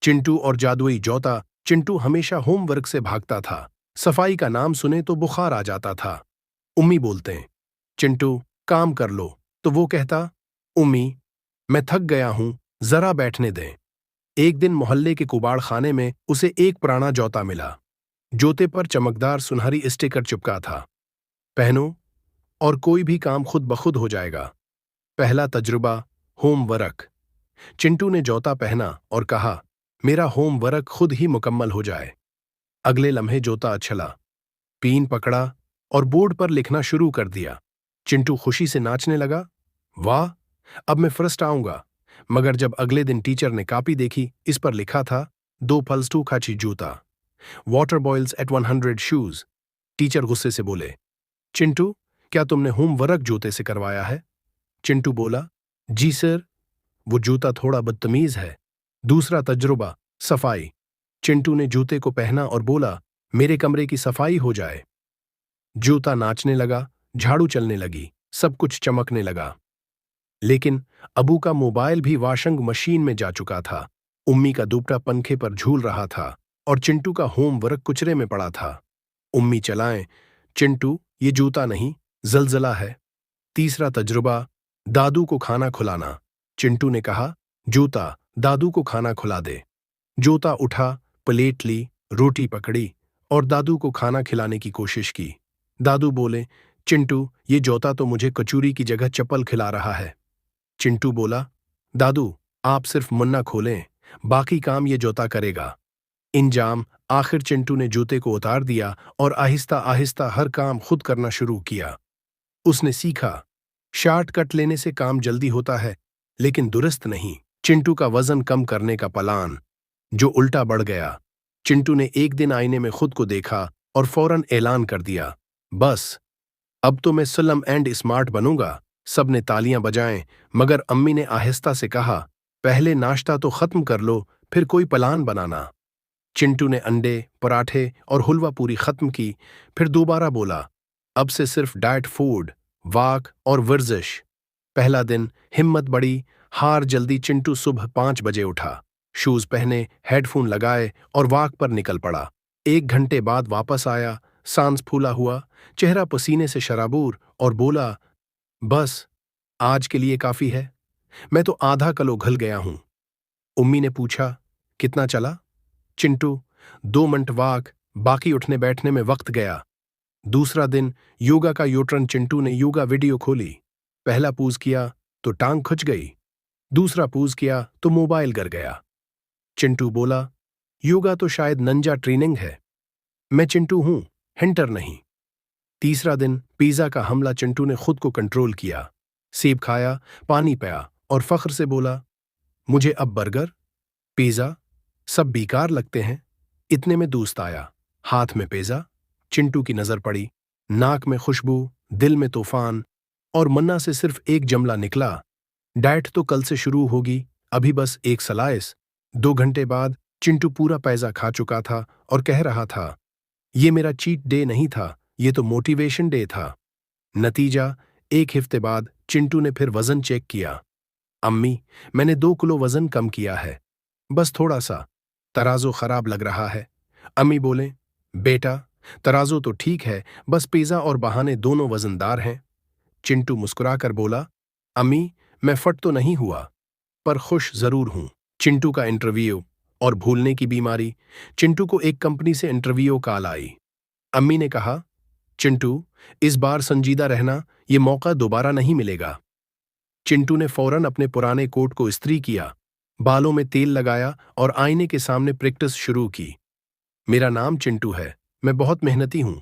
चिंटू और जादुई जौता। चिंटू हमेशा होमवर्क से भागता था। सफाई का नाम सुने तो बुखार आ जाता था। उम्मी बोलते, चिंटू काम कर लो, तो वो कहता, उम्मी मैं थक गया हूं, जरा बैठने दें। एक दिन मोहल्ले के कुबाड़ खाने में उसे एक पुराना जौता मिला। जूते पर चमकदार सुनहरी स्टिकर चिपका था, पहनो और कोई भी काम खुद ब खुद हो जाएगा। पहला तजुर्बा, होमवर्क। चिंटू ने जौता पहना और कहा, मेरा होमवर्क खुद ही मुकम्मल हो जाए। अगले लम्हे जूता चला, पीन पकड़ा और बोर्ड पर लिखना शुरू कर दिया। चिंटू खुशी से नाचने लगा, वाह, अब मैं फर्स्ट आऊंगा। मगर जब अगले दिन टीचर ने कॉपी देखी, इस पर लिखा था, 2 पल्स 2 खाची जूता, water boils at 100 shoes. Teacher गुस्से से बोले, चिंटू क्या तुमने होमवर्क जूते से करवाया है? चिंटू बोला, जी सर, वो जूता थोड़ा बदतमीज है। दूसरा तजुर्बा, सफाई। चिंटू ने जूते को पहना और बोला, मेरे कमरे की सफाई हो जाए। जूता नाचने लगा, झाड़ू चलने लगी, सब कुछ चमकने लगा। लेकिन अबू का मोबाइल भी वॉशिंग मशीन में जा चुका था। उम्मी का दुपट्टा पंखे पर झूल रहा था और चिंटू का होमवर्क कुचरे में पड़ा था। उम्मी चलाएं, चिंटू ये जूता नहीं, जलजला है। तीसरा तजुर्बा, दादू को खाना खिलाना। चिंटू ने कहा, जूता दादू को खाना खिला दे। जूता उठा, प्लेट ली, रोटी पकड़ी और दादू को खाना खिलाने की कोशिश की। दादू बोले, चिंटू ये जूता तो मुझे कचूरी की जगह चप्पल खिला रहा है। चिंटू बोला, दादू आप सिर्फ मुन्ना खोलें, बाकी काम ये जूता करेगा। इंजाम, आखिर चिंटू ने जूते को उतार दिया और आहिस्ता आहिस्ता हर काम खुद करना शुरू किया। उसने सीखा, शॉर्टकट लेने से काम जल्दी होता है, लेकिन दुरुस्त नहीं। चिंटू का वजन कम करने का प्लान, जो उल्टा बढ़ गया। चिंटू ने एक दिन आईने में खुद को देखा और फौरन ऐलान कर दिया, बस अब तो मैं स्लिम एंड स्मार्ट बनूंगा। सबने तालियां बजाएं, मगर अम्मी ने आहिस्ता से कहा, पहले नाश्ता तो खत्म कर लो, फिर कोई प्लान बनाना। चिंटू ने अंडे, पराठे और हुलवा पूरी खत्म की, फिर दोबारा बोला, अब से सिर्फ डाइट फूड, वॉक और वर्जिश। पहला दिन हिम्मत बढ़ी, हार जल्दी। चिंटू सुबह 5 बजे उठा, शूज पहने, हेडफोन लगाए और वॉक पर निकल पड़ा। 1 घंटे बाद वापस आया, सांस फूला हुआ, चेहरा पसीने से शराबूर, और बोला, बस आज के लिए काफी है, मैं तो आधा किलो घल गया हूं। उम्मी ने पूछा, कितना चला? चिंटू, 2 मिनट वॉक, बाकी उठने बैठने में वक्त गया। दूसरा दिन योगा का यूटर्न। चिंटू ने योगा वीडियो खोली, पहला पूज किया तो टांग खुच गई, दूसरा पूज किया तो मोबाइल गिर गया। चिंटू बोला, योगा तो शायद नंजा ट्रेनिंग है, मैं चिंटू हूं, हिंटर नहीं। तीसरा दिन पिज्जा का हमला। चिंटू ने खुद को कंट्रोल किया, सेब खाया, पानी पिया और फख्र से बोला, मुझे अब बर्गर, पिज्जा सब बेकार लगते हैं। इतने में दोस्त आया, हाथ में पिज्जा। चिंटू की नजर पड़ी, नाक में खुशबू, दिल में तूफान, और मन्ना से सिर्फ एक जमला निकला, डाइट तो कल से शुरू होगी, अभी बस एक स्लाइस। 2 घंटे बाद चिंटू पूरा पिज्जा खा चुका था और कह रहा था, ये मेरा चीट डे नहीं था, ये तो मोटिवेशन डे था। नतीजा, 1 हफ्ते बाद चिंटू ने फिर वजन चेक किया। अम्मी, मैंने 2 किलो वजन कम किया है, बस थोड़ा सा, तराजू खराब लग रहा है। अम्मी बोले, बेटा तराजू तो ठीक है, बस पिज्जा और बहाने दोनों वजनदार हैं। चिंटू मुस्कुराकर बोला, अम्मी मैं फट तो नहीं हुआ, पर खुश जरूर हूं। चिंटू का इंटरव्यू और भूलने की बीमारी। चिंटू को एक कंपनी से इंटरव्यू कॉल आई। अम्मी ने कहा, चिंटू इस बार संजीदा रहना, ये मौका दोबारा नहीं मिलेगा। चिंटू ने फौरन अपने पुराने कोट को इस्त्री किया, बालों में तेल लगाया और आईने के सामने प्रैक्टिस शुरू की। मेरा नाम चिंटू है, मैं बहुत मेहनती हूं।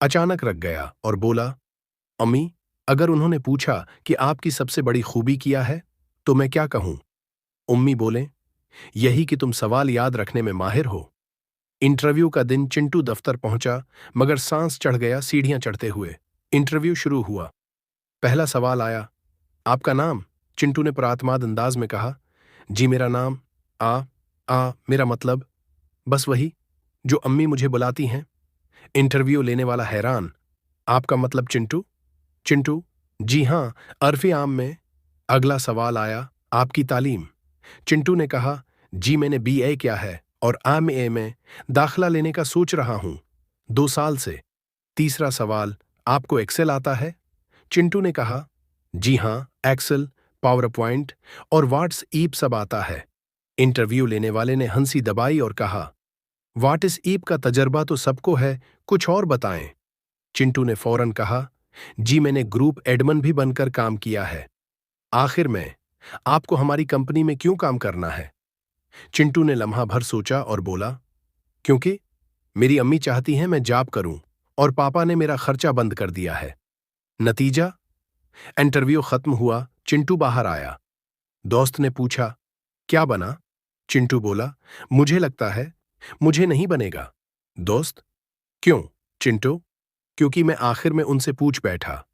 अचानक रख गया और बोला, अम्मी अगर उन्होंने पूछा कि आपकी सबसे बड़ी खूबी क्या है, तो मैं क्या कहूं? उम्मी बोले, यही कि तुम सवाल याद रखने में माहिर हो। इंटरव्यू का दिन। चिंटू दफ्तर पहुंचा, मगर सांस चढ़ गया सीढ़ियां चढ़ते हुए। इंटरव्यू शुरू हुआ। पहला सवाल आया, आपका नाम? चिंटू ने प्रातमाद अंदाज में कहा, जी मेरा नाम मेरा मतलब, बस वही जो अम्मी मुझे बुलाती हैं। इंटरव्यू लेने वाला हैरान, आपका मतलब चिंटू? चिंटू, जी हां, अरफी आम में। अगला सवाल आया, आपकी तालीम? चिंटू ने कहा, जी मैंने BA किया है और MA में दाखिला लेने का सोच रहा हूं 2 साल से। तीसरा सवाल, आपको एक्सेल आता है? चिंटू ने कहा, जी हाँ, एक्सेल, पावर पॉइंट और व्हाट्सएप सब आता है। इंटरव्यू लेने वाले ने हंसी दबाई और कहा, व्हाट्सएप का तजर्बा तो सबको है, कुछ और बताएं। चिंटू ने फौरन कहा, जी मैंने ग्रुप एडमिन भी बनकर काम किया है। आखिर में आपको हमारी कंपनी में क्यों काम करना है? चिंटू ने लम्हा भर सोचा और बोला, क्योंकि मेरी अम्मी चाहती हैं मैं जॉब करूं और पापा ने मेरा खर्चा बंद कर दिया है। नतीजा? इंटरव्यू खत्म हुआ, चिंटू बाहर आया। दोस्त ने पूछा, क्या बना? चिंटू बोला, मुझे लगता है मुझे नहीं बनेगा। दोस्त, क्यों? चिंटू, क्योंकि मैं आखिर में उनसे पूछ बैठा,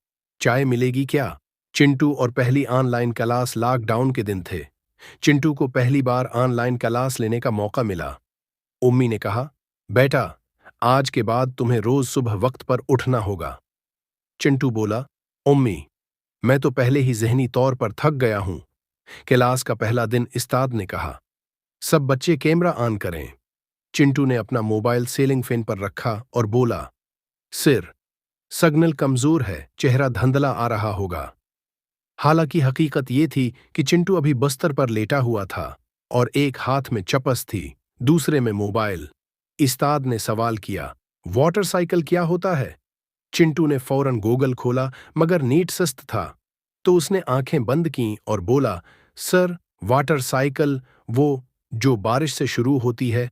चाय मिलेगी क्या? चिंटू और पहली ऑनलाइन क्लास लॉकडाउन के दिन थे। चिंटू को पहली बार ऑनलाइन क्लास लेने का मौका मिला। उम्मी ने कहा, बेटा, आज के बाद तुम्हें रोज सुबह वक्त पर उठना होगा। चिंटू बोला, उम्मी, मैं तो पहले ही ज़हनी तौर पर थक गया हूं। क्लास का पहला दिन उस्ताद ने कहा, सब बच्चे कैमरा ऑन करें। चिंटू ने अपना मोबाइल सीलिंग फैन पर रखा और बोला, सिर, सिग्नल कमजोर है, चेहरा धुंधला आ रहा होगा। हालांकि हकीकत ये थी कि चिंटू अभी बस्तर पर लेटा हुआ था और एक हाथ में चपस थी, दूसरे में मोबाइल। उस्ताद ने सवाल किया, वाटर साइकिल क्या होता है? चिंटू ने फौरन गूगल खोला मगर नीट सुस्त था, तो उसने आंखें बंद कीं और बोला, सर, वाटर साइकिल वो जो बारिश से शुरू होती है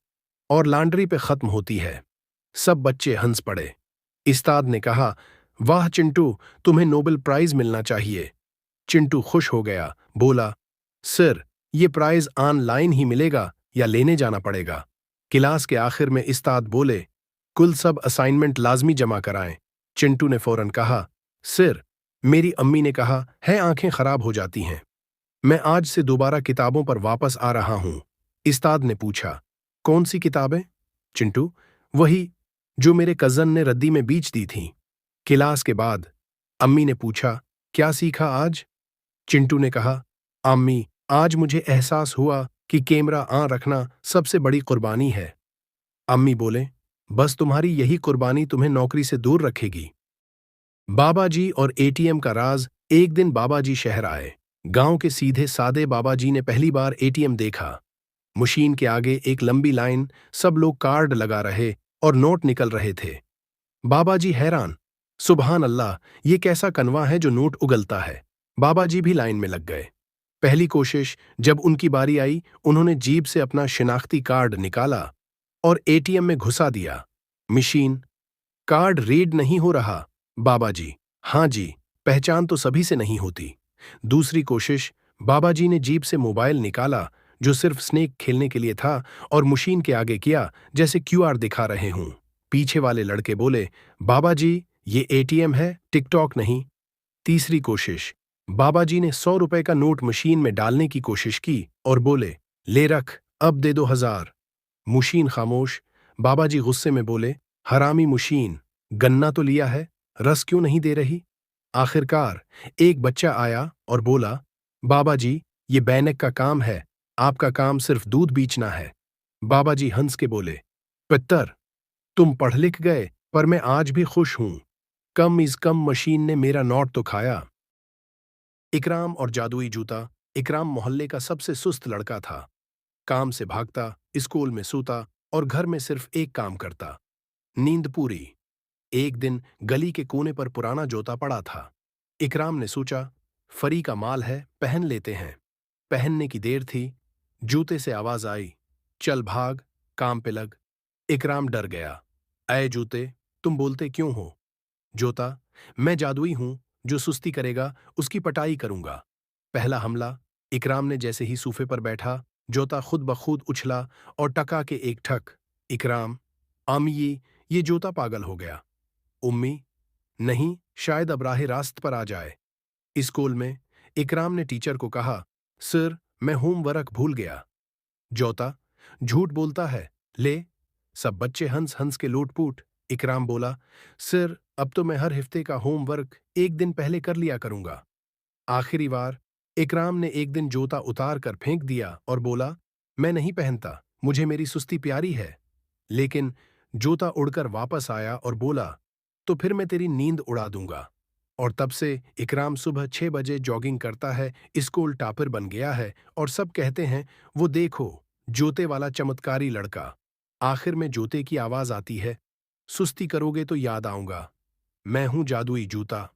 और लॉन्ड्री पे खत्म होती है। सब बच्चे हंस पड़े। उस्ताद ने कहा, वाह चिंटू, तुम्हें नोबेल प्राइज मिलना चाहिए। चिंटू खुश हो गया, बोला, सर, ये प्राइज ऑनलाइन ही मिलेगा या लेने जाना पड़ेगा? क्लास के आखिर में उस्ताद बोले, कुल सब असाइनमेंट लाजमी जमा कराएं। चिंटू ने फौरन कहा, सर, मेरी अम्मी ने कहा है आंखें खराब हो जाती हैं। मैं आज से दोबारा किताबों पर वापस आ रहा हूं। उस्ताद ने पूछा, कौन सी किताबें? चिंटू, वही जो मेरे कजन ने रद्दी में बीच दी थीं। क्लास के बाद अम्मी ने पूछा, क्या सीखा आज? चिंटू ने कहा, अम्मी, आज एहसास एहसास हुआ कि कैमरा ऑन रखना सबसे बड़ी कुर्बानी है। अम्मी बोले, बस तुम्हारी यही कुर्बानी तुम्हें नौकरी से दूर रखेगी। बाबाजी और ATM का राज। एक दिन बाबाजी शहर आए। गांव के सीधे सादे बाबाजी ने पहली बार ATM देखा। मशीन के आगे एक लंबी लाइन, सब लोग कार्ड लगा रहे और नोट निकल रहे थे। बाबाजी हैरान, सुबहान अल्लाह, ये कैसा कनवा है जो नोट उगलता है। बाबाजी भी लाइन में लग गए। पहली कोशिश, जब उनकी बारी आई, उन्होंने जेब से अपना शिनाख्ती कार्ड निकाला और ATM में घुसा दिया। मशीन, कार्ड रीड नहीं हो रहा। बाबाजी, हाँ जी, पहचान तो सभी से नहीं होती। दूसरी कोशिश, बाबाजी ने जेब से मोबाइल निकाला जो सिर्फ स्नेक खेलने के लिए था और मशीन के आगे किया जैसे QR दिखा रहे हूं। पीछे वाले लड़के बोले, बाबाजी, ये ATM है, टिकटॉक नहीं। तीसरी कोशिश, बाबाजी ने 100 रुपए का नोट मशीन में डालने की कोशिश की और बोले, ले रख, अब दे दो 1000। मशीन खामोश। बाबाजी गुस्से में बोले, हरामी मशीन, गन्ना तो लिया है, रस क्यों नहीं दे रही? आखिरकार एक बच्चा आया और बोला, बाबाजी, ये बैनक का काम है, आपका काम सिर्फ दूध बेचना है। बाबाजी हंस के बोले, पित्तर, तुम पढ़ लिख गए पर मैं आज भी खुश हूं। कम इज कम मशीन ने मेरा नोट तो खाया। इकराम और जादुई जूता। इकराम मोहल्ले का सबसे सुस्त लड़का था। काम से भागता, स्कूल में सूता और घर में सिर्फ एक काम करता, नींद पूरी। एक दिन गली के कोने पर पुराना जूता पड़ा था। इकराम ने सोचा, फरी का माल है, पहन लेते हैं। पहनने की देर थी, जूते से आवाज आई, चल भाग, काम पे लग। इकराम डर गया। ऐ जूते, तुम बोलते क्यों हो? जूता, मैं जादुई हूं, जो सुस्ती करेगा उसकी पटाई करूंगा। पहला हमला। इकराम ने जैसे ही सूफे पर बैठा, जूता खुद ब खुद उछला और टका के एक ठक। इकराम, अम्मी, ये जूता पागल हो गया। उम्मी, नहीं, शायद अब राह रास्त पर आ जाए। स्कूल में इकराम ने टीचर को कहा, सर, मैं होमवर्क भूल गया। जूता, झूठ बोलता है, ले। सब बच्चे हंस हंस के लूटपूट। इकराम बोला, सर, अब तो मैं हर हफ्ते का होमवर्क एक दिन पहले कर लिया करूंगा। आखिरी बार। इकराम ने एक दिन जूता उतार कर फेंक दिया और बोला, मैं नहीं पहनता, मुझे मेरी सुस्ती प्यारी है। लेकिन जोता उड़कर वापस आया और बोला, तो फिर मैं तेरी नींद उड़ा दूंगा। और तब से इकराम सुबह 6 बजे जॉगिंग करता है, स्कूल टॉपर बन गया है और सब कहते हैं, वो देखो, जोते वाला चमत्कारी लड़का। आखिर में जोते की आवाज आती है, सुस्ती करोगे तो याद आऊंगा, मैं हूं जादुई जूता।